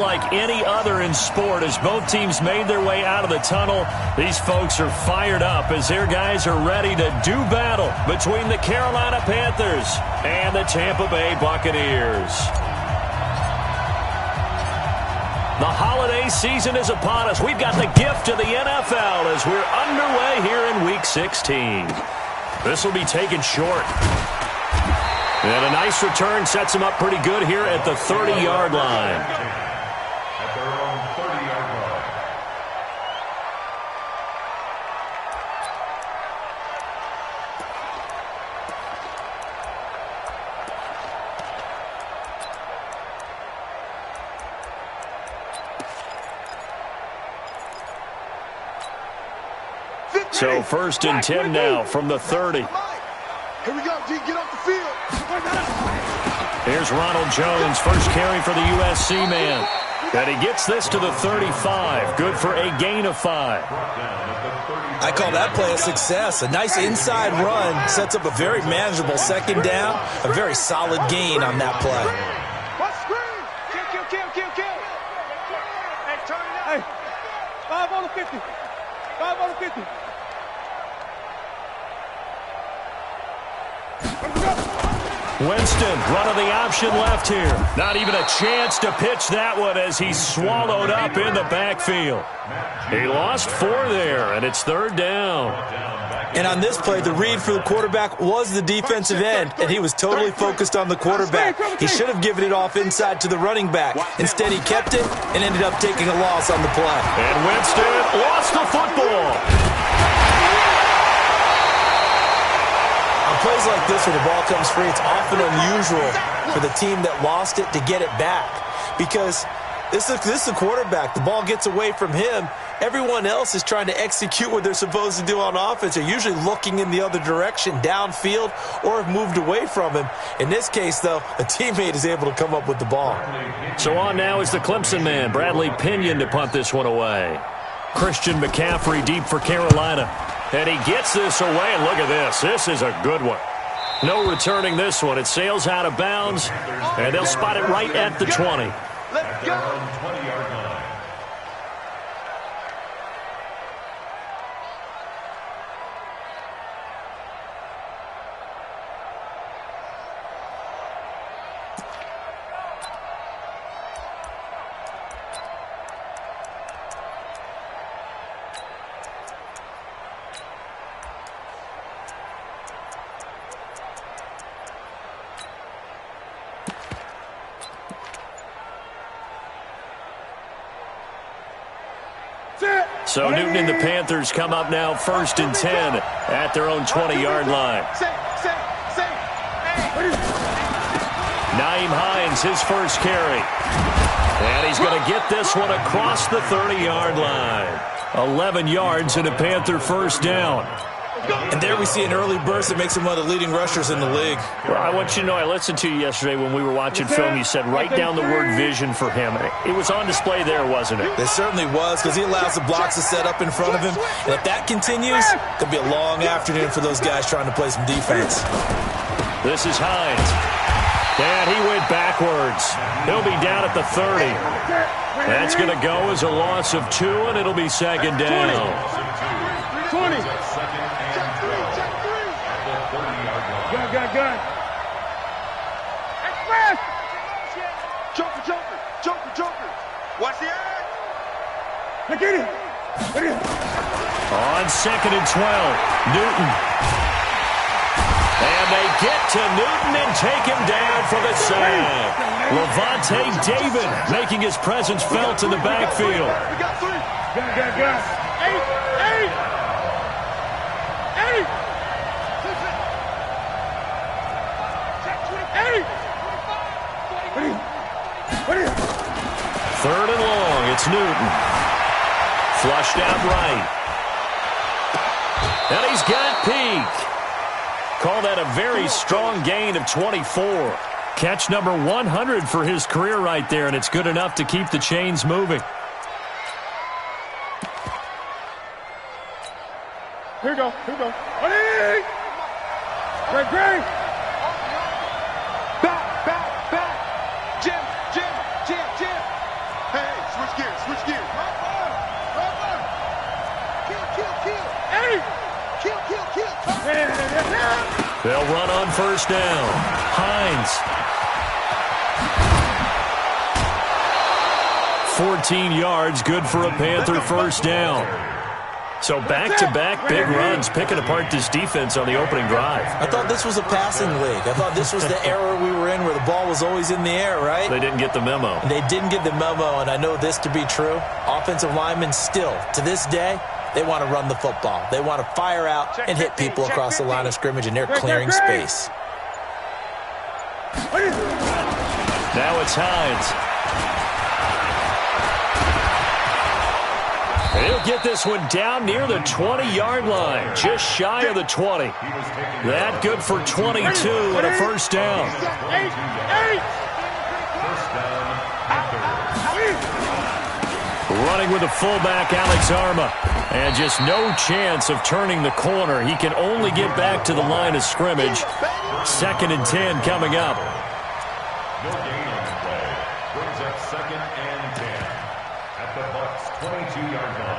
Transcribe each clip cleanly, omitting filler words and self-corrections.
Like any other in sport, as both teams made their way out of the tunnel, these folks are fired up as their guys are ready to do battle between the Carolina Panthers and the Tampa Bay Buccaneers. The holiday season is upon us. We've got the gift of the NFL as we're underway here in Week 16. This will be taken short. And a nice return sets him up pretty good here at the 30-yard line. So 1st and 10 now from the 30. Here we go, G. Get off the field. Here's Ronald Jones, first carry for the USC man. And he gets this to the 35. Good for a gain of 5. I call that play a success. A nice inside run sets up a very manageable 2nd down. A very solid gain on that play. Kill. Hey, turn it up. Hey, 5 on the 50. 5 on the 50. Winston running the option left here. Not even a chance to pitch that one as he's swallowed up in the backfield. He lost 4 there, and it's 3rd down. And on this play, the read for the quarterback was the defensive end, and he was totally focused on the quarterback. He should have given it off inside to the running back. Instead, he kept it and ended up taking a loss on the play. And Winston lost the football. Plays like this where the ball comes free, it's often unusual for the team that lost it to get it back because this is the quarterback. The ball gets away from him. Everyone else is trying to execute what they're supposed to do on offense. They're usually looking in the other direction, downfield, or have moved away from him. In this case, though, a teammate is able to come up with the ball. So on now is the Clemson man, Bradley Pinion, to punt this one away. Christian McCaffrey deep for Carolina. And he gets this away, and look at this. This is a good one. No returning this one. It sails out of bounds, and they'll spot it right at the 20. Let's go. So Newton and the Panthers come up now 1st and 10 at their own 20-yard line. Nyheim Hines, his first carry. And he's going to get this one across the 30-yard line. 11 yards and a Panther 1st down. And there we see an early burst that makes him one of the leading rushers in the league. Well, I want you to know, I listened to you yesterday when we were watching film. You said write down the word vision for him. It was on display there, wasn't it? It certainly was, because he allows the blocks to set up in front of him. And if that continues, it could be a long afternoon for those guys trying to play some defense. This is Hines. And he went backwards. He'll be down at the 30. That's going to go as a loss of 2, and it'll be 2nd down. 20. Gun. Express! Joker. Watch the eye. Get it. On 2nd and 12, Newton. And they get to Newton and take him down for the sack. Levante David making his presence felt in the backfield. We got 3. Gun. 8. 3rd and long, it's Newton. Flushed out right. And he's got Peak. Call that a very strong gain of 24. Catch number 100 for his career right there, and it's good enough to keep the chains moving. Here we go. Great. Back. Jim. Switch gears, switch gears. Kill. Hey! Kill. They'll run on first down. Hines. 14 yards, good for a Panther first down. So back-to-back big runs, picking apart this defense on the opening drive. I thought this was a passing league. I thought this was the era we were in where the ball was always in the air, right? They didn't get the memo. They didn't get the memo, and I know this to be true. Offensive linemen still, to this day, they want to run the football. They want to fire out and hit people across the line of scrimmage, and they're clearing space. Now it's Hines. He'll get this one down near the 20-yard line, just shy of the 20. That good for 22 and a first down. Running with the fullback, Alex Arma. And just no chance of turning the corner. He can only get back to the line of scrimmage. 2nd and 10 coming up. No gain on the play. Brings up 2nd and 10 at the Bucs' 22-yard line.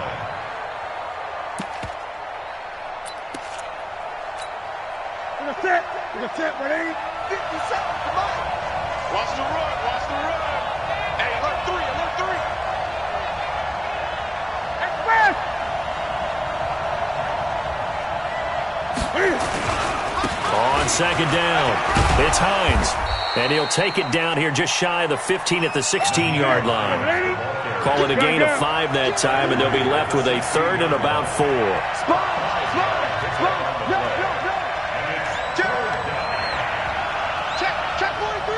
We're set, ready? 50 seconds, come on. Watch the run. Hey, alert 3. Express! On 2nd down, it's Hines. And he'll take it down here just shy of the 15 at the 16-yard line. Call it a gain of 5 that time, and they'll be left with a 3rd and about 4. Check 43.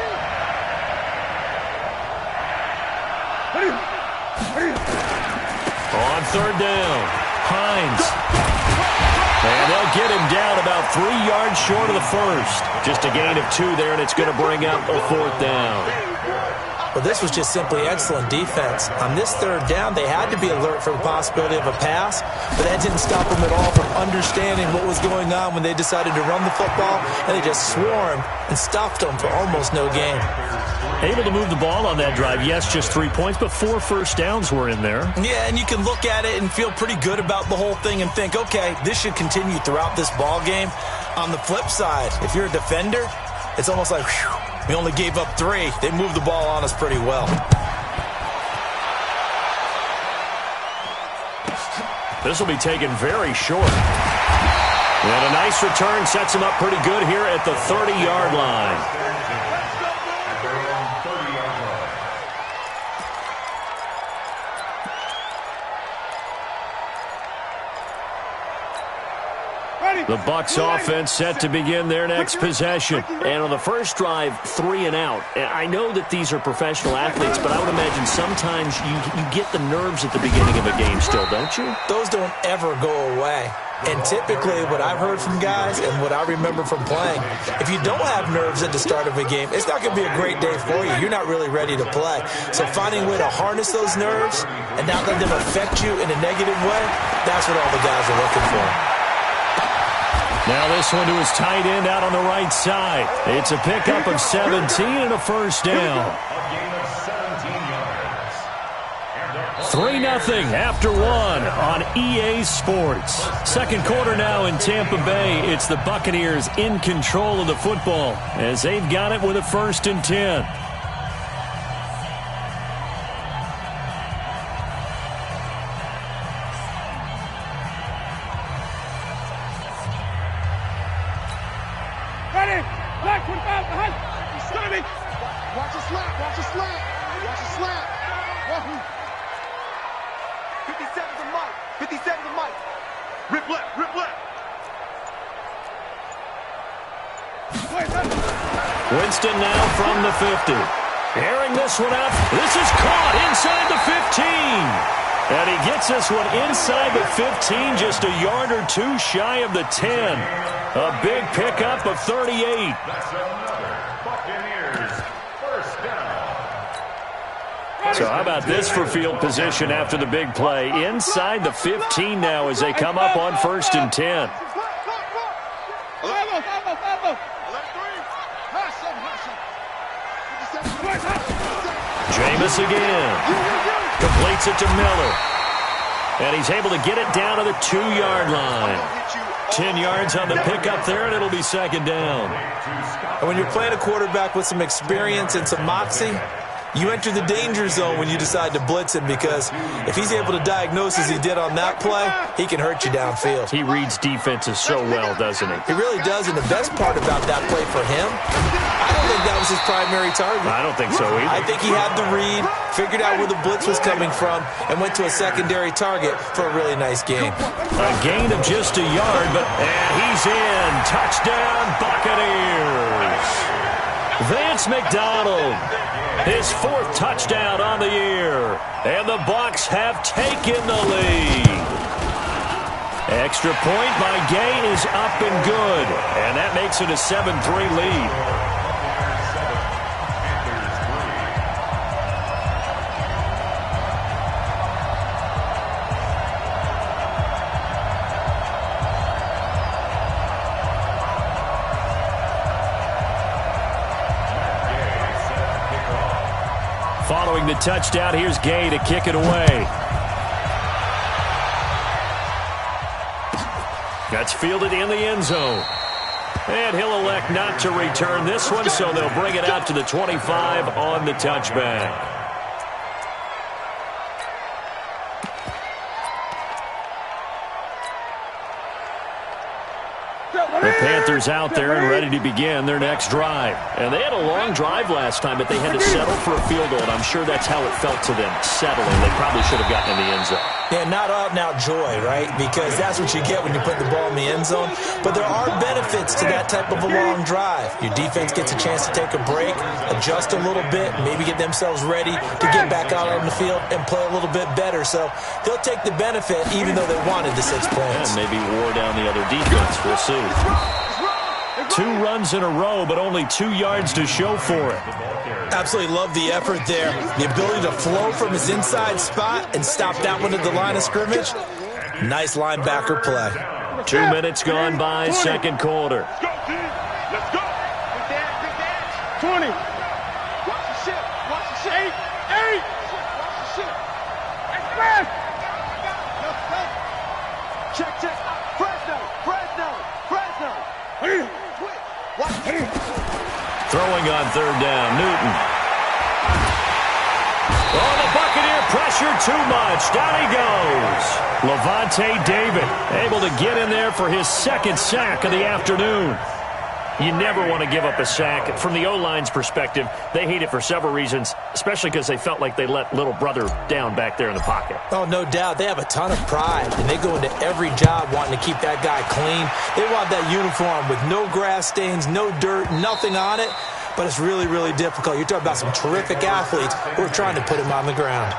On 3rd down, Hines. And they'll get him down about 3 yards short of the first. Just a gain of 2 there, and it's going to bring up a 4th down. Well, this was just simply excellent defense. On this 3rd down, they had to be alert for the possibility of a pass, but that didn't stop them at all from understanding what was going on when they decided to run the football, and they just swarmed and stuffed them for almost no gain. Able to move the ball on that drive. Yes, just 3 points, but 4 first downs were in there. Yeah, and you can look at it and feel pretty good about the whole thing and think, okay, this should continue throughout this ball game. On the flip side, if you're a defender, it's almost like, whew, we only gave up 3. They moved the ball on us pretty well. This will be taken very short. And a nice return sets him up pretty good here at the 30-yard line. The Bucs offense set to begin their next possession. And on the first drive, 3 and out. And I know that these are professional athletes, but I would imagine sometimes you get the nerves at the beginning of a game still, don't you? Those don't ever go away. And typically what I've heard from guys and what I remember from playing, if you don't have nerves at the start of a game, it's not going to be a great day for you. You're not really ready to play. So finding a way to harness those nerves and not let them affect you in a negative way, that's what all the guys are looking for. Now this one to his tight end out on the right side. It's a pickup of 17 and a first down. 3-0 after 1 on EA Sports. Second quarter now in Tampa Bay. It's the Buccaneers in control of the football as they've got it with a 1st and 10. Ready? Black 25 behind. Steady. Watch the slap. 57's a Mike. 57's a Mike. Rip left. Winston now from the 50. Airing this one out. This is caught inside the 15. And he gets this one inside the 15, just a yard or 2 shy of the 10. A big pickup of 38. That's another Buccaneers first down. So how about this for field position after the big play? Inside the 15 now as they come up on 1st and 10. Jameis again. Complete Completes it to Miller. And he's able to get it down to the 2-yard line. 10 yards on the pickup there, and it'll be second down. And when you're playing a quarterback with some experience and some moxie, you enter the danger zone when you decide to blitz him, because if he's able to diagnose as he did on that play, he can hurt you downfield. He reads defenses so well, doesn't he? He really does, and the best part about that play for him, I don't think that was his primary target. I don't think so either. I think he had the read, figured out where the blitz was coming from, and went to a secondary target for a really nice gain. A gain of just a yard, and he's in. Touchdown, Buccaneers. Vance McDonald, his 4th touchdown on the year, and the Bucs have taken the lead. Extra point by Gay is up and good, and that makes it a 7-3 lead. Following the touchdown, here's Gay to kick it away. That's fielded in the end zone. And he'll elect not to return this one, so they'll bring it out to the 25 on the touchback. The Panthers out there and ready to begin their next drive. And they had a long drive last time, but they had to settle for a field goal, and I'm sure that's how it felt to them, settling. They probably should have gotten in the end zone. Yeah, not out-and-out joy, right? Because that's what you get when you put the ball in the end zone. But there are benefits to that type of a long drive. Your defense gets a chance to take a break, adjust a little bit, maybe get themselves ready to get back out on the field and play a little bit better. So they'll take the benefit even though they wanted the 6 points. And maybe wore down the other defense. We'll see. 2 runs in a row, but only 2 yards to show for it. Absolutely love the effort there. The ability to flow from his inside spot and stop that one at the line of scrimmage. Nice linebacker play. 2 minutes gone by, second quarter. Let's go, team. Let's go. Big dash. 20. Watch the ship. Watch the ship. 8. Watch the ship. Express. Check, check. Fresno. Watch it. Throwing on third down, Newton. Oh, the Buccaneer pressure too much. Down he goes. Levante David able to get in there for his 2nd sack of the afternoon. You never want to give up a sack. From the O-line's perspective, they hate it for several reasons, especially because they felt like they let little brother down back there in the pocket. Oh, no doubt. They have a ton of pride, and they go into every job wanting to keep that guy clean. They want that uniform with no grass stains, no dirt, nothing on it, but it's really, really difficult. You're talking about some terrific athletes who are trying to put him on the ground.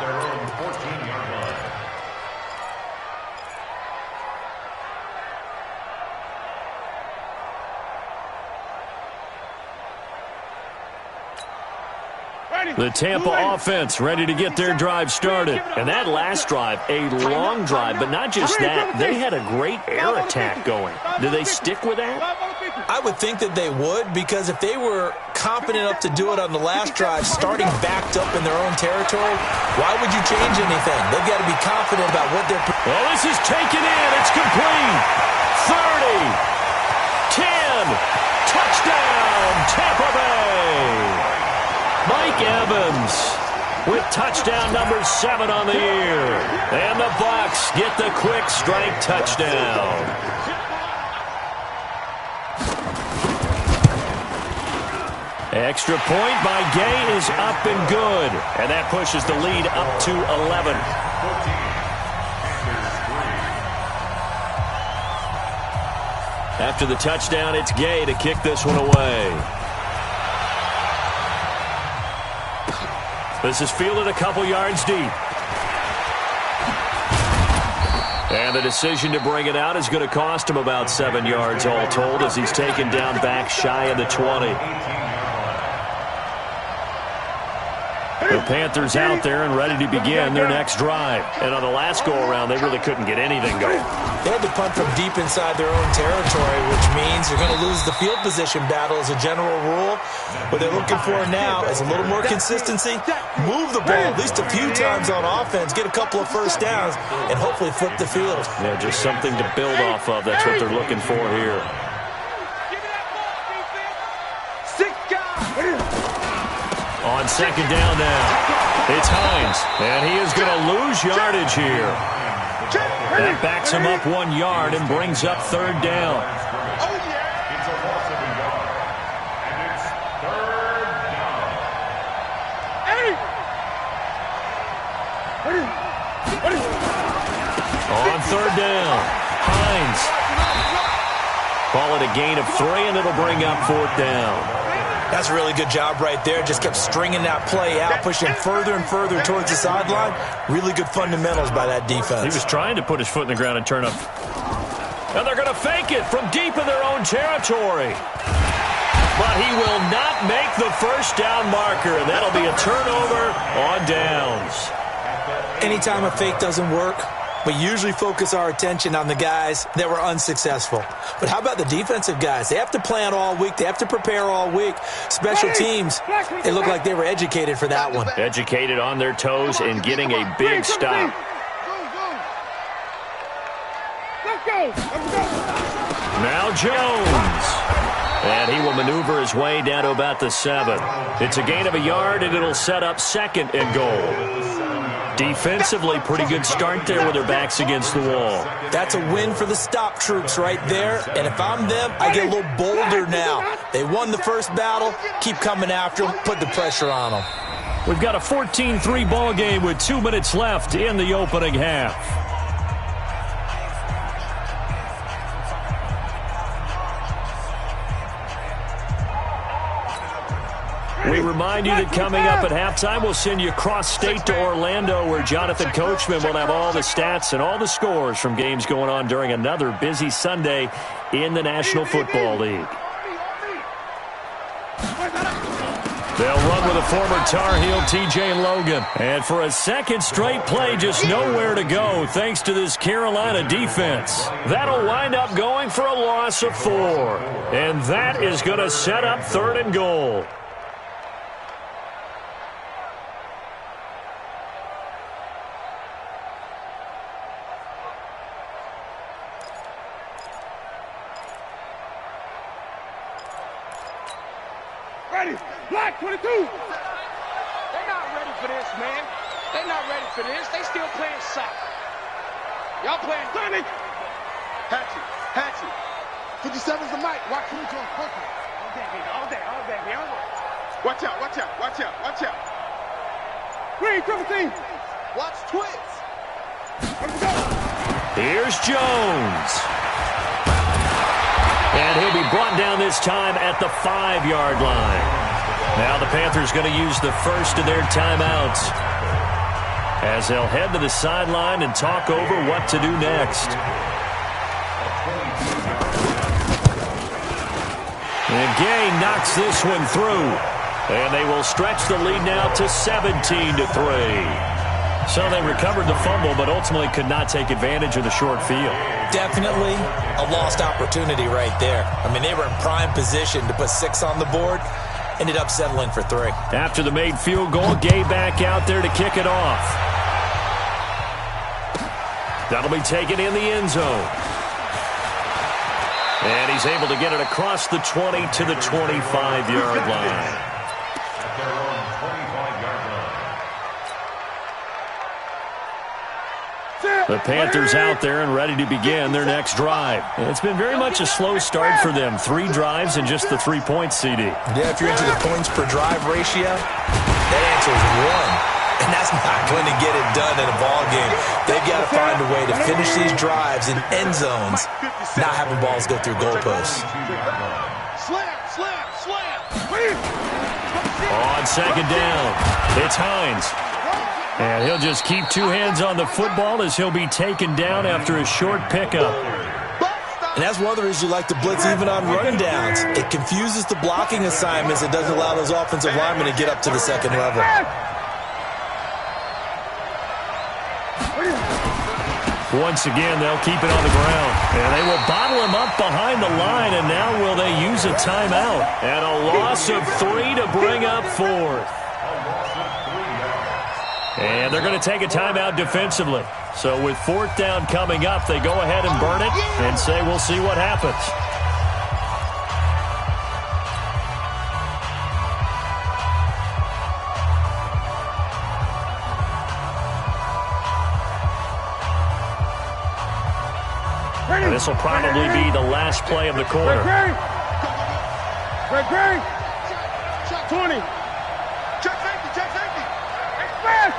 The Tampa offense ready to get their drive started. And that last drive, a long drive, but not just that. They had a great air attack going. Do they stick with that? I would think that they would, because if they were confident enough to do it on the last drive, starting backed up in their own territory, why would you change anything? They've got to be confident about what they're... Well, this is taken in. It's complete. 30. 10. Touchdown, Tampa Bay. Mike Evans with touchdown number 7 on the year. And the Bucs get the quick strike touchdown. Extra point by Gay is up and good. And that pushes the lead up to 11. After the touchdown, it's Gay to kick this one away. This is fielded a couple yards deep. And the decision to bring it out is going to cost him about 7 yards all told, as he's taken down back shy of the 20. The Panthers out there and ready to begin their next drive. And on the last go-around, they really couldn't get anything going. They had to punt from deep inside their own territory, which means you're going to lose the field position battle as a general rule. What they're looking for now is a little more consistency, move the ball at least a few times on offense, get a couple of first downs, and hopefully flip the field. Yeah, just something to build off of. That's what they're looking for here. On second down now, it's Hines, and he is going to lose yardage here. That backs him up 1 yard and brings up third down. It's a loss of a yard, and it's third down. On third down, Hines. Call it a gain of 3, and it'll bring up fourth down. That's a really good job right there. Just kept stringing that play out, pushing further and further towards the sideline. Really good fundamentals by that defense. He was trying to put his foot in the ground and turn up. And they're going to fake it from deep in their own territory. But he will not make the first down marker, and that'll be a turnover on downs. Anytime a fake doesn't work, we usually focus our attention on the guys that were unsuccessful. But how about the defensive guys? They have to plan all week. They have to prepare all week. Special teams, they look like they were educated for that one. Educated on their toes and getting a big stop. Now Jones. And he will maneuver his way down to about the 7. It's a gain of a yard, and it'll set up second and goal. Defensively, pretty good start there with their backs against the wall. That's a win for the stop troops right there. And if I'm them, I get a little bolder now. They won the first battle. Keep coming after them. Put the pressure on them. We've got a 14-3 ball game with 2 minutes left in the opening half. We remind you that coming up at halftime, we'll send you cross-state to Orlando, where Jonathan Coachman will have all the stats and all the scores from games going on during another busy Sunday in the National Football League. They'll run with a former Tar Heel, TJ Logan. And for a second straight play, just nowhere to go thanks to this Carolina defense. That'll wind up going for a loss of 4. And that is going to set up third and goal. Black 22. They're not ready for this, man. They're not ready for this. They still playing soccer. Y'all playing Sonic. Hatchet. 57's the mic. Watch who's on purpose. All day. Watch out. Green, triple team. Watch twins. Here's Jones. And he'll be brought down this time at the 5-yard line. Now the Panthers going to use the first of their timeouts as they'll head to the sideline and talk over what to do next. And Gay knocks this one through. And they will stretch the lead now to 17-3. So they recovered the fumble, but ultimately could not take advantage of the short field. Definitely a lost opportunity right there. I mean, they were in prime position to put 6 on the board. Ended up settling for 3. After the made field goal, Gay back out there to kick it off. That'll be taken in the end zone. And he's able to get it across the 20 to the 25-yard line. The Panthers out there and ready to begin their next drive. And it's been very much a slow start for them. 3 drives and just the 3 points, CD. Yeah, if you're into the points per drive ratio, that answer is 1. And that's not going to get it done in a ball game. They've got to find a way to finish these drives in end zones, not having balls go through goalposts. Slam. On second down, it's Hines. And he'll just keep 2 hands on the football as he'll be taken down after a short pickup. And that's one of the reasons you like to blitz even on run downs. It confuses the blocking assignments. It doesn't allow those offensive linemen to get up to the second level. Once again, they'll keep it on the ground. And they will bottle him up behind the line, and now will they use a timeout? And a loss of 3 to bring up 4th. And they're going to take a timeout defensively. So with 4th down coming up, they go ahead and burn it and say we'll see what happens. This will probably be the last play of the quarter. Great. 20. Check safety. Express.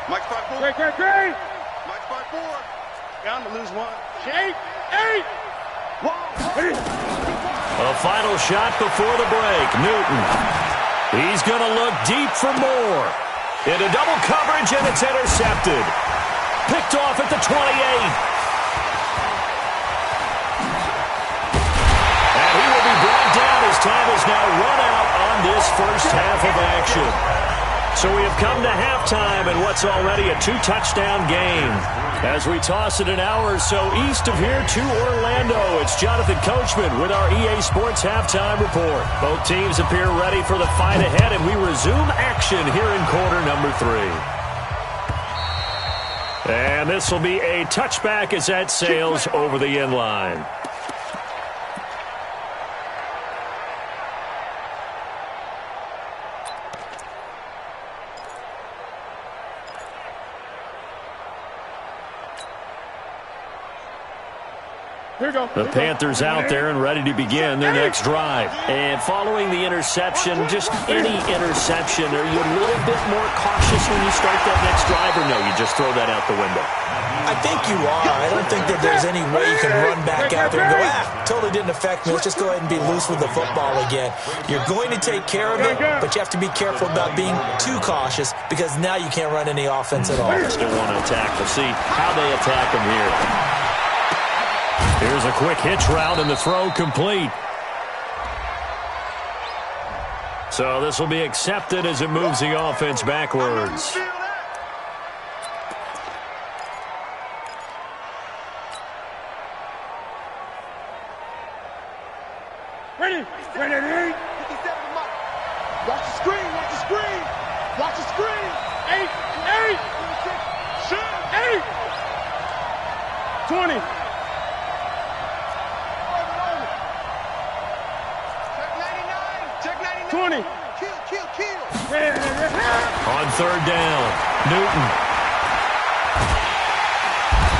Mike's 5-4. Great. Mike's 5-4. Down to lose 1. 8. A final shot before the break. Newton. He's going to look deep for more. Into double coverage, and it's intercepted. Picked off at the 28. And he will be brought down as time is now run out on this first half of action. So we have come to halftime in what's already a 2-touchdown game. As we toss it an hour or so east of here to Orlando, it's Jonathan Coachman with our EA Sports Halftime Report. Both teams appear ready for the fight ahead, and we resume action here in quarter number 3. And this will be a touchback as that sails over the end line. The Panthers out there and ready to begin their next drive. And following the interception, just any interception, are you a little bit more cautious when you start that next drive, or no, you just throw that out the window? I think you are. I don't think that there's any way you can run back out there and go, totally didn't affect me. Let's just go ahead and be loose with the football again. You're going to take care of it, but you have to be careful about being too cautious because now you can't run any offense at all. Still want to attack. We'll see how they attack them here. Here's a quick hitch route, and the throw complete. So this will be accepted as it moves the offense backwards. Ready. 57 Mike. Watch the screen. 8. Shoot. 8. 20. Check 99. 20. Kill. On third down, Newton.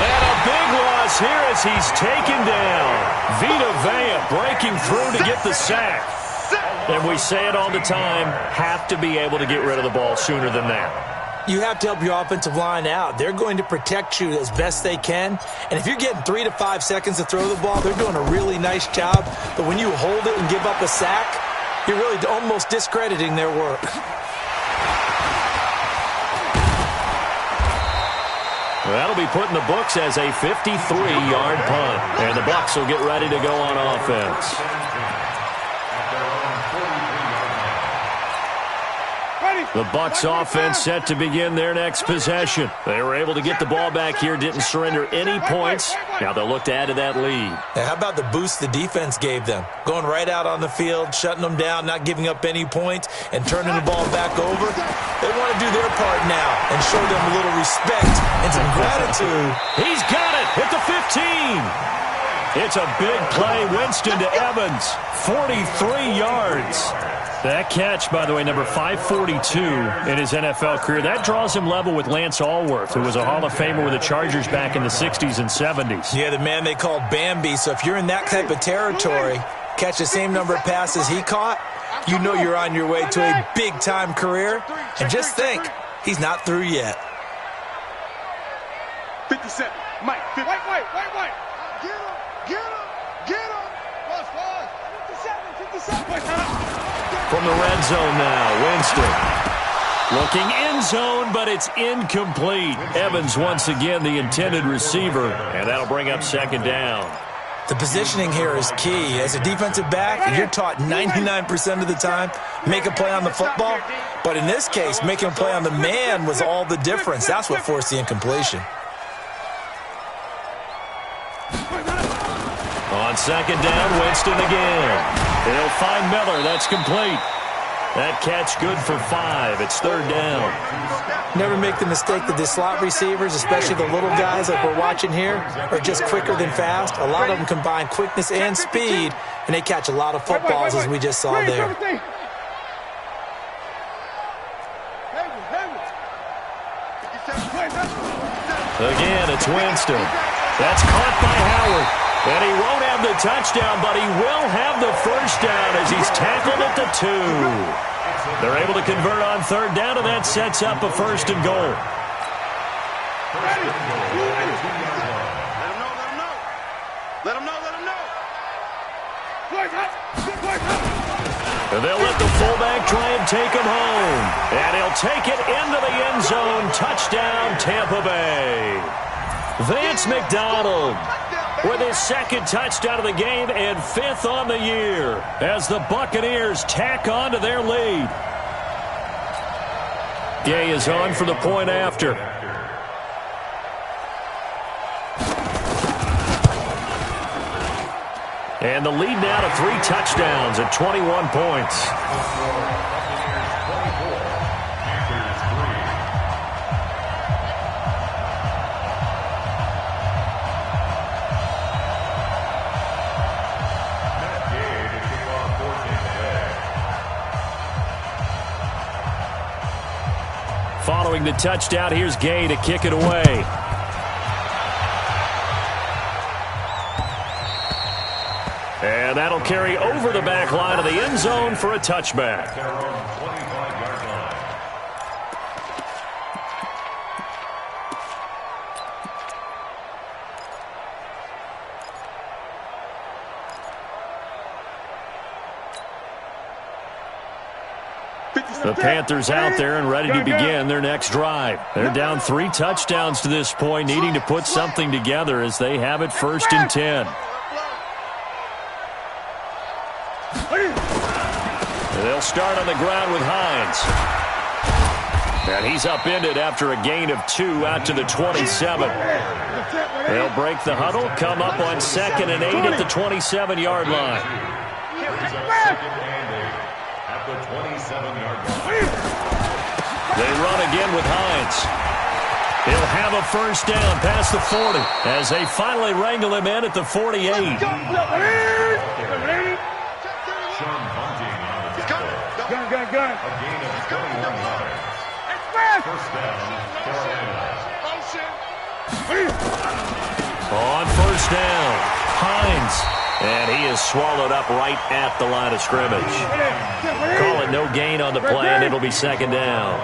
And a big loss here as he's taken down. Vita Vea breaking through to get the sack. And we say it all the time, have to be able to get rid of the ball sooner than that. You have to help your offensive line out. They're going to protect you as best they can. And if you're getting 3 to 5 seconds to throw the ball, they're doing a really nice job. But when you hold it and give up a sack, you're really almost discrediting their work. That'll be put in the books as a 53-yard punt. And the Bucs will get ready to go on offense. The Bucs offense set to begin their next possession. They were able to get the ball back here, didn't surrender any points. Now they'll look to add to that lead. And how about the boost the defense gave them? Going right out on the field, shutting them down, not giving up any points, and turning the ball back over. They want to do their part now and show them a little respect and some gratitude. He's got it at the 15. It's a big play. Winston to Evans, 43 yards. That catch, by the way, number 542 in his NFL career. That draws him level with Lance Allworth, who was a Hall of Famer with the Chargers back in the 60s and 70s. Yeah, the man they called Bambi. So if you're in that type of territory, catch the same number of passes he caught, you know you're on your way to a big-time career. And just think, he's not through yet. 57. Mike. Wait. Get him. Pause. 57. From the red zone now, Winston. Looking end zone, but it's incomplete. Evans once again the intended receiver, and that'll bring up second down. The positioning here is key. As a defensive back, you're taught 99% of the time, make a play on the football. But in this case, making a play on the man was all the difference. That's what forced the incompletion. On second down, Winston again. He'll find Miller. That's complete. That catch good for 5. It's third down. Never make the mistake that the slot receivers, especially the little guys like we're watching here, are just quicker than fast. A lot of them combine quickness and speed, and they catch a lot of footballs, as we just saw there. Again, it's Winston. That's caught by Howard. And he won't have the touchdown, but he will have the first down as he's tackled at the 2. They're able to convert on third down, and that sets up a first and goal. Let him know. And they'll let the fullback try and take him home. And he'll take it into the end zone. Touchdown, Tampa Bay. Vance McDonald with his second touchdown of the game and 5th on the year as the Buccaneers tack on to their lead. Gay is on for the point after. And the lead now to 3 touchdowns at 21 points. Following the touchdown, here's Gay to kick it away. And that'll carry over the back line of the end zone for a touchback. The Panthers out there and ready to begin their next drive. They're down 3 touchdowns to this point, needing to put something together as they have it 1st and 10. And they'll start on the ground with Hines. And he's upended after a gain of 2 out to the 27. They'll break the huddle, come up on 2nd and 8 at the 27-yard line. They run again with Hines. He'll have a first down past the 40 as they finally wrangle him in at the 48. Gun. On first down, Hines. And he is swallowed up right at the line of scrimmage. Call it no gain on the play, and it'll be 2nd down.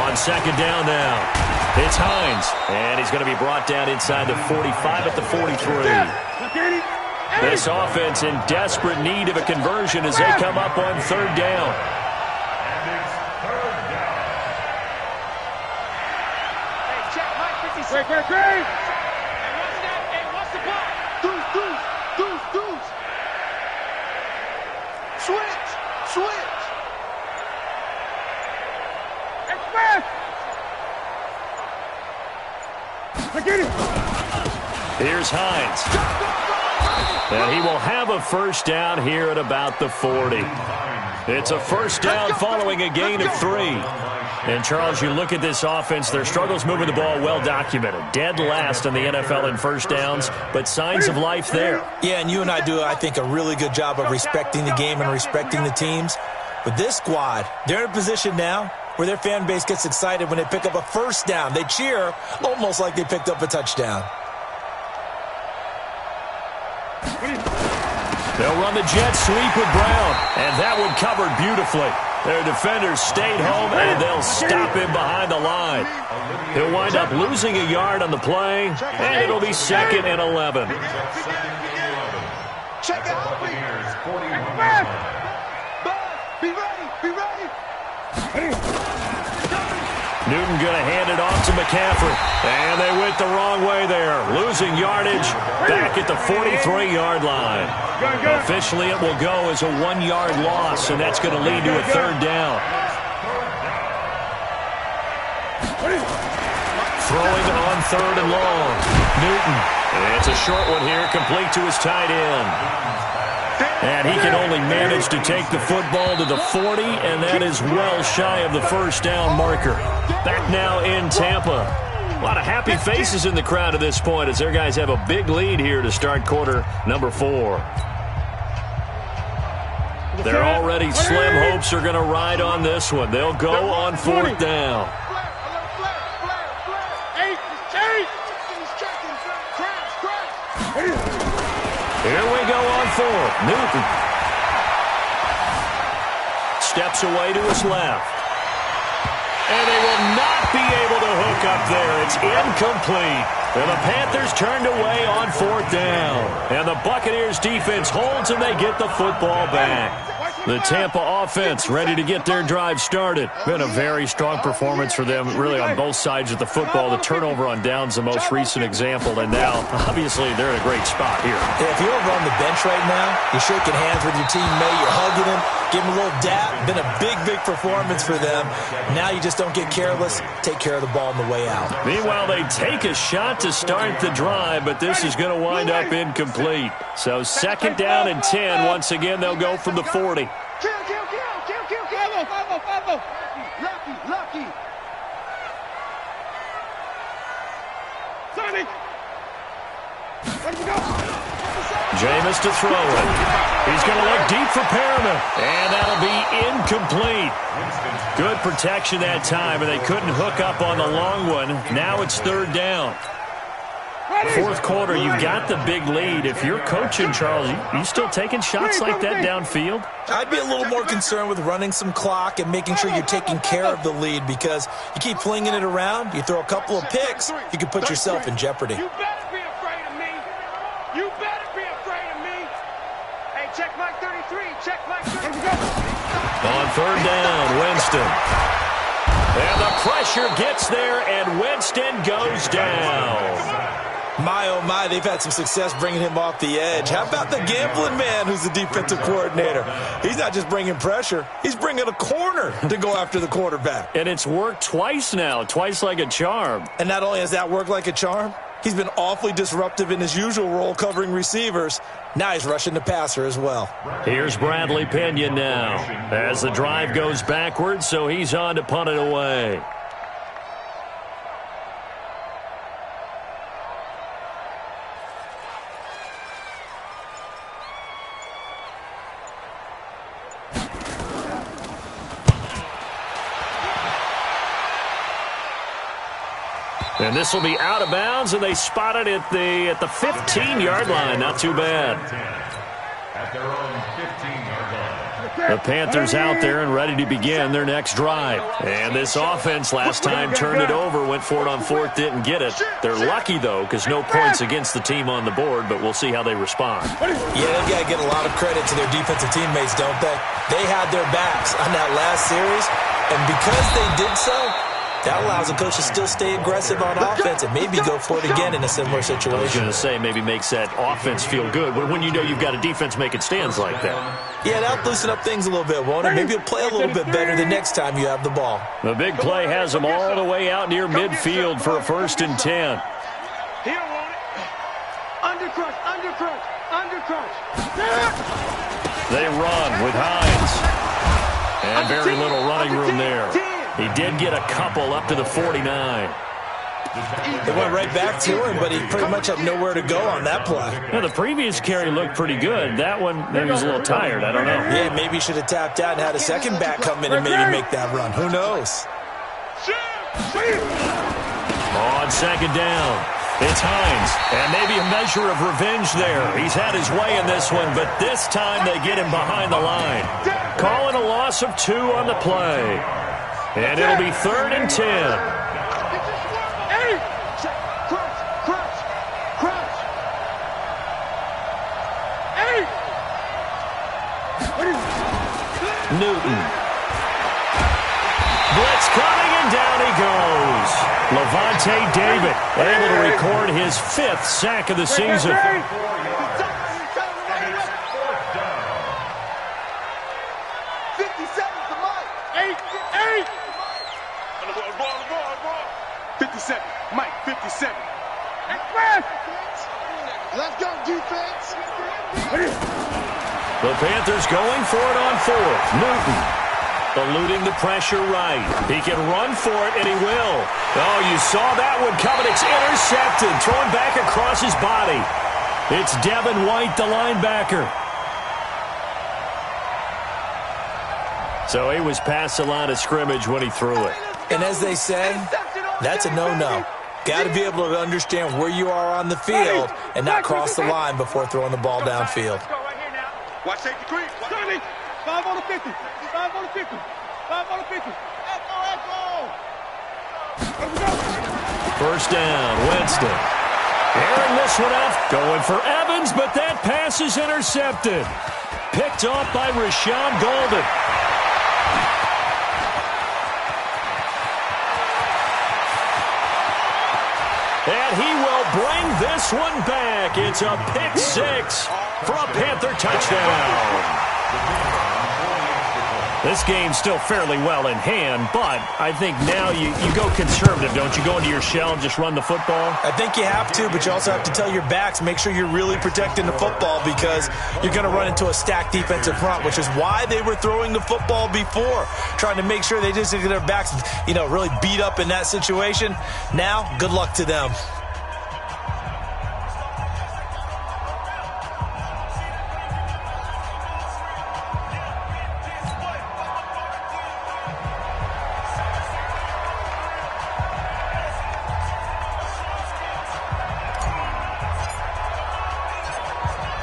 On 2nd down now, it's Hines. And he's going to be brought down inside the 45 at the 43. This offense in desperate need of a conversion as they come up on 3rd down. Great. Hey, what's the block? Deuce. Switch. Express. I get it. Here's Hines. And he will have a first down here at about the 40. It's a first down following a gain of 3. And, Charles, you look at this offense, their struggles moving the ball well documented. Dead last in the NFL in first downs, but signs of life there. Yeah, and you and I do, I think, a really good job of respecting the game and respecting the teams. But this squad, they're in a position now where their fan base gets excited when they pick up a first down. They cheer almost like they picked up a touchdown. They'll run the jet sweep with Brown, and that one covered beautifully. Their defenders stayed home, and they'll stop him behind the line. He'll wind up losing a yard on the play, and it'll be 2nd and 11. Check out. Be ready. Newton going to hand it off to McCaffrey. And they went the wrong way there. Losing yardage back at the 43-yard line. Officially, it will go as a 1-yard loss, and that's going to lead to a third down. Throwing on third and long. Newton. And it's a short one here, complete to his tight end. And he can only manage to take the football to the 40, and that is well shy of the first down marker. Back now in Tampa. A lot of happy faces in the crowd at this point as their guys have a big lead here to start quarter number 4. Their already slim hopes are going to ride on this one. They'll go on 4th down. Here we go on 4th. Newton steps away to his left. And they will not be able to hook up there. It's incomplete. And the Panthers turned away on 4th down. And the Buccaneers defense holds and they get the football back. The Tampa offense ready to get their drive started. Been a very strong performance for them, really on both sides of the football. The turnover on downs the most recent example, and now, obviously, they're in a great spot here. Yeah, if you're over on the bench right now, you're shaking hands with your teammate, you're hugging him, give him a little dap. Been a big, big performance for them. Now you just don't get careless. Take care of the ball on the way out. Meanwhile, they take a shot to start the drive, but this is going to wind up incomplete. So 2nd down and 10. Once again, they'll go from the 40. Kill. Lucky. Sonic. Jameis to throw it. He's going to look deep for Perriman. And that'll be incomplete. Good protection that time, and they couldn't hook up on the long one. Now it's 3rd down. 4th quarter, you've got the big lead. If you're coaching, Charles, you still taking shots like that downfield? I'd be a little more concerned with running some clock and making sure you're taking care of the lead, because you keep flinging it around, you throw a couple of picks, you can put yourself in jeopardy. You better be afraid of me. You better be afraid of me. Hey, check Mike 33. Check Mike 33. On 3rd down, Winston. And the pressure gets there, and Winston goes down. My, oh my, they've had some success bringing him off the edge. How about the gambling man who's the defensive coordinator? He's not just bringing pressure, he's bringing a corner to go after the quarterback. And it's worked twice now, twice like a charm. And not only has that worked like a charm, he's been awfully disruptive in his usual role covering receivers. Now he's rushing the passer as well. Here's Bradley Pinion now as the drive goes backwards, so he's on to punt it away. And this will be out of bounds, and they spot it at the 15-yard line. Not too bad. At their own 15-yard line. The Panthers out there and ready to begin their next drive. And this offense last time turned it over, went for it on 4th, didn't get it. They're lucky, though, because no points against the team on the board, but we'll see how they respond. Yeah, they've got to get a lot of credit to their defensive teammates, don't they? They had their backs on that last series, and because they did so, that allows the coach to still stay aggressive on offense and maybe go for it again in a similar situation. I was going to say maybe makes that offense feel good when you know you've got a defense making stands like that. Yeah, that'll loosen up things a little bit, won't it? Maybe you'll play a little bit better the next time you have the ball. The big play has them all the way out near midfield for a 1st and 10. He don't want it. Undercrush. They run with Hines. And very little running room there. He did get a couple up to the 49. They went right back to him, but he pretty much had nowhere to go on that play. Yeah, the previous carry looked pretty good. That one, maybe he was a little tired. I don't know. Yeah, maybe he should have tapped out and had a second back come in and maybe make that run. Who knows? On 2nd down, it's Hines. And maybe a measure of revenge there. He's had his way in this one, but this time they get him behind the line. Calling a loss of 2 on the play. And it'll be 3rd and 10. Newton. Blitz coming, and down he goes. Levante David able to record his 5th sack of the season. 57. Mike, 57. Let's go, defense. The Panthers going for it on 4th. Newton eluding the pressure right. He can run for it, and he will. Oh, you saw that one coming. It's intercepted. Thrown back across his body. It's Devin White, the linebacker. So he was past the line of scrimmage when he threw it. And as they say, that's a no-no. Got to be able to understand where you are on the field and not cross the line before throwing the ball downfield. Watch safety creep. 5 on the 50. 5 on the 50. 5 on the 50. First down, Winston. Airing this one up, going for Evans, but that pass is intercepted. Picked off by Rashawn Golden. And he will bring this one back. It's a pick 6 for a Panther touchdown. This game's still fairly well in hand, but I think now you go conservative, don't you? Go into your shell and just run the football? I think you have to, but you also have to tell your backs, make sure you're really protecting the football because you're going to run into a stacked defensive front, which is why they were throwing the football before, trying to make sure they just get their backs, really beat up in that situation. Now, good luck to them.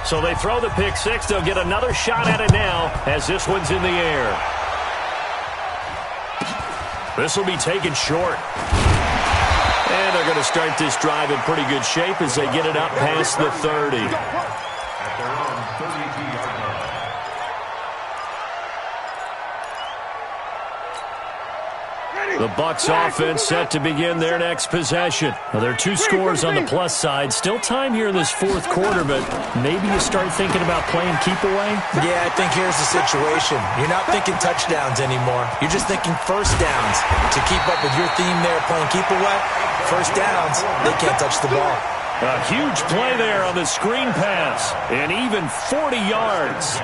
So they throw the pick 6. They'll get another shot at it now as this one's in the air. This will be taken short. And they're going to start this drive in pretty good shape as they get it up past the 30. At their own 32-yard line. The Bucs offense set to begin their next possession. Well, there are 2 scores on the plus side. Still time here in this 4th quarter, but maybe you start thinking about playing keep away? Yeah, I think here's the situation. You're not thinking touchdowns anymore. You're just thinking first downs. To keep up with your theme there, playing keep away, first downs, they can't touch the ball. A huge play there on the screen pass, and even 40 yards.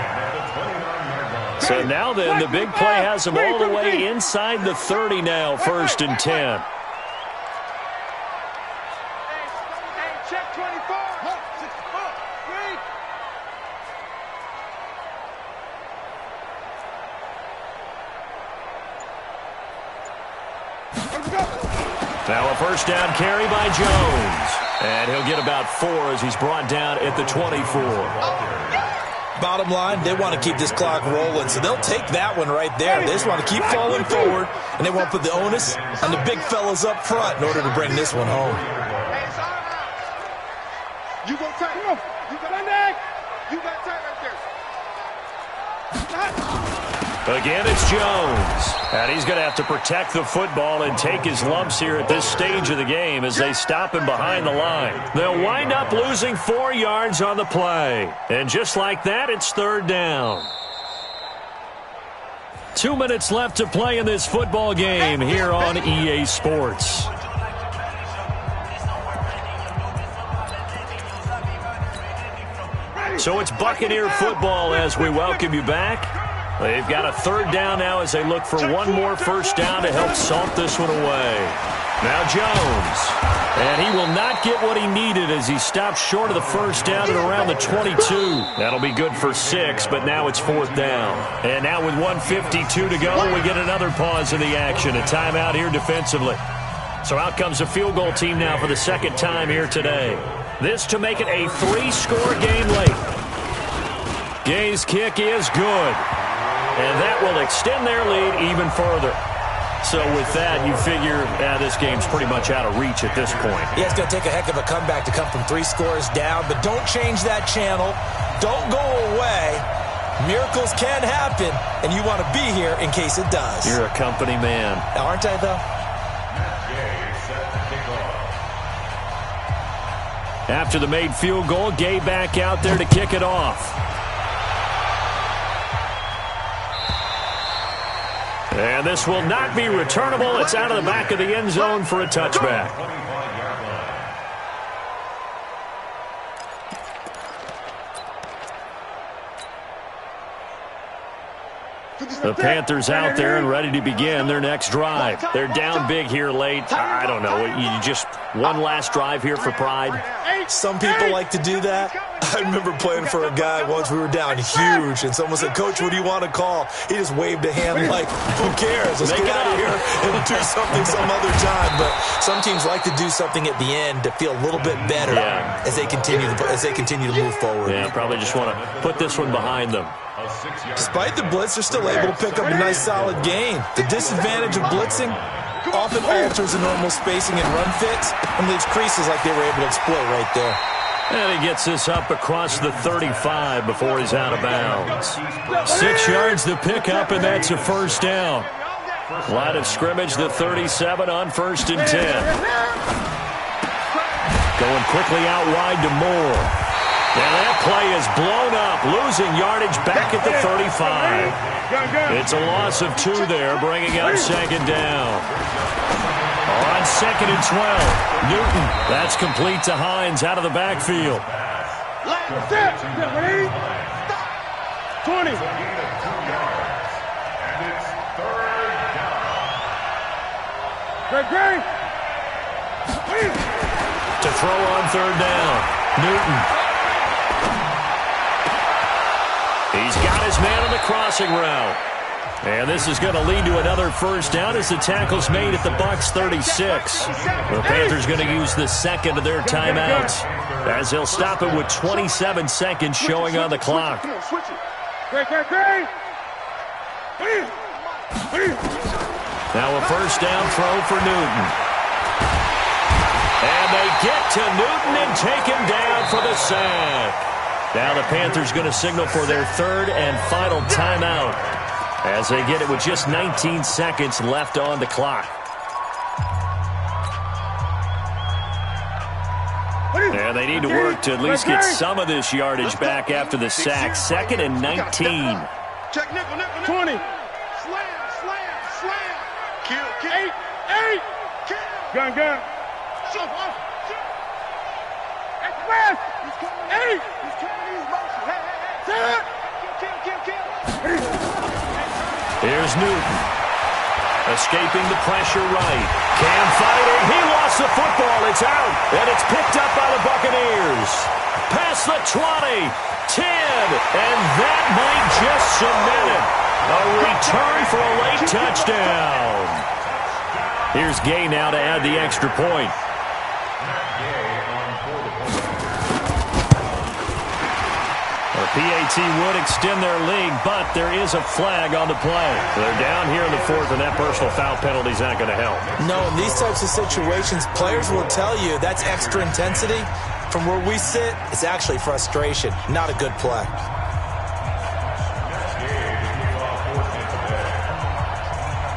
So now then, the big play has them all the way inside the 30 now, 1st and 10. Check 24. Now a first down carry by Jones. And he'll get about 4 as he's brought down at the 24. Bottom line, they want to keep this clock rolling, so they'll take that one right there. They just want to keep falling forward, and they want to put the onus on the big fellas up front in order to bring this one home. You go tight. Come on. You got that. You got tight right there. Again, it's Jones. And he's going to have to protect the football and take his lumps here at this stage of the game as they stop him behind the line. They'll wind up losing 4 yards on the play. And just like that, it's 3rd down. 2 minutes left to play in this football game here on EA Sports. So it's Buccaneer football as we welcome you back. They've got a 3rd down now as they look for one more first down to help salt this one away. Now Jones. And he will not get what he needed as he stops short of the first down at around the 22. That'll be good for 6, but now it's 4th down. And now with 1:52 to go, we get another pause in the action. A timeout here defensively. So out comes the field goal team now for the 2nd time here today. This to make it a 3-score game late. Gay's kick is good. And that will extend their lead even further. So with that, you figure this game's pretty much out of reach at this point. Yeah, it's going to take a heck of a comeback to come from 3 scores down, but don't change that channel. Don't go away. Miracles can happen, and you want to be here in case it does. You're a company man. Aren't I, though? After the made field goal, Gay back out there to kick it off. And this will not be returnable. It's out of the back of the end zone for a touchback. The Panthers out there and ready to begin their next drive. They're down big here late. I don't know. You just one last drive here for pride. Some people like to do that. I remember playing for a guy once. We were down huge, and someone said, "Coach, what do you want to call?" He just waved a hand like, "Who cares? Let's get out of here and do something some other time." But some teams like to do something at the end to feel a little bit better as they continue to move forward. Yeah, probably just want to put this one behind them. Despite the blitz, they're still able to pick up a nice, solid gain. The disadvantage of blitzing often alters the normal spacing and run fits and leaves creases like they were able to exploit right there. And he gets this up across the 35 before he's out of bounds. 6 yards the pickup, and that's a first down. Line of scrimmage, the 37 on 1st and 10. Going quickly out wide to Moore. And that play is blown up, losing yardage back at the 35. It's a loss of 2 there, bringing up 2nd down. On 2nd and 12, Newton. That's complete to Hines out of the backfield. 20. To throw on 3rd down, Newton. He's got his man on the crossing route. And this is going to lead to another first down as the tackle's made at the Bucs 36. The Panthers going to use the second of their timeouts as they'll stop it with 27 seconds showing on the clock. Now a first down throw for Newton. And they get to Newton and take him down for the sack. Now the Panthers going to signal for their 3rd and final timeout as they get it with just 19 seconds left on the clock. And they need to work to at least get some of this yardage back after the sack. 2nd and 19. Check nickel, 20. Slam. Kill. 8. Kill. Gun. West. 8. Here's Newton. Escaping the pressure right. Cam fighting. He lost the football. It's out. And it's picked up by the Buccaneers. Past the 20. 10. And that might just cement it. A return for a late touchdown. Here's Gay now to add the extra point. PAT would extend their lead, but there is a flag on the play. They're down here in the 4th, and that personal foul penalty is not going to help. No, in these types of situations, players will tell you that's extra intensity. From where we sit, it's actually frustration, not a good play.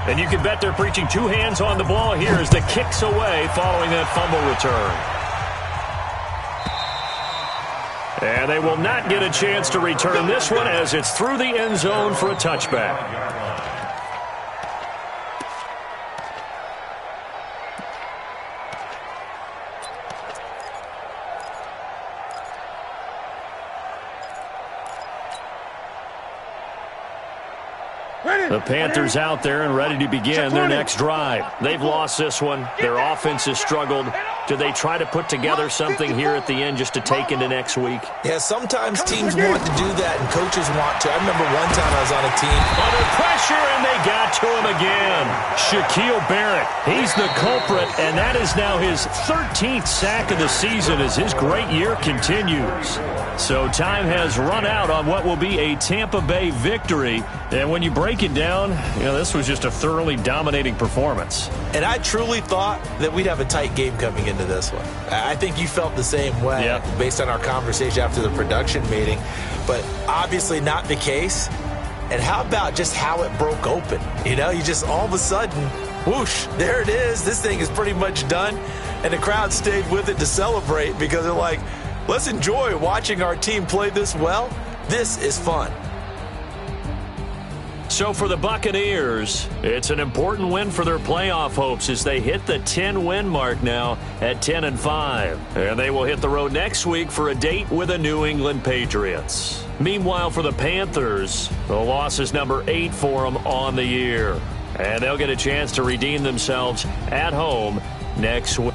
And you can bet they're preaching 2 hands on the ball here as the kick's away following that fumble return. And they will not get a chance to return this one as it's through the end zone for a touchback. The Panthers out there and ready to begin their next drive. They've lost this one. Their offense has struggled. Do they try to put together something here at the end just to take into next week? Yeah, sometimes teams want to do that and coaches want to. I remember one time I was on a team. Under pressure, and they got to him again. Shaquille Barrett, he's the culprit, and that is now his 13th sack of the season as his great year continues. So time has run out on what will be a Tampa Bay victory. And when you break it down, this was just a thoroughly dominating performance. And I truly thought that we'd have a tight game coming into this one. I think you felt the same way based on our conversation after the production meeting. But obviously not the case. And how about just how it broke open? You just all of a sudden, Whoosh, there it is. This thing is pretty much done. And the crowd stayed with it to celebrate because they're like, let's enjoy watching our team play this well. This is fun. So for the Buccaneers, it's an important win for their playoff hopes as they hit the 10-win mark now at 10-5. And they will hit the road next week for a date with the New England Patriots. Meanwhile, for the Panthers, the loss is number 8 for them on the year. And they'll get a chance to redeem themselves at home next week.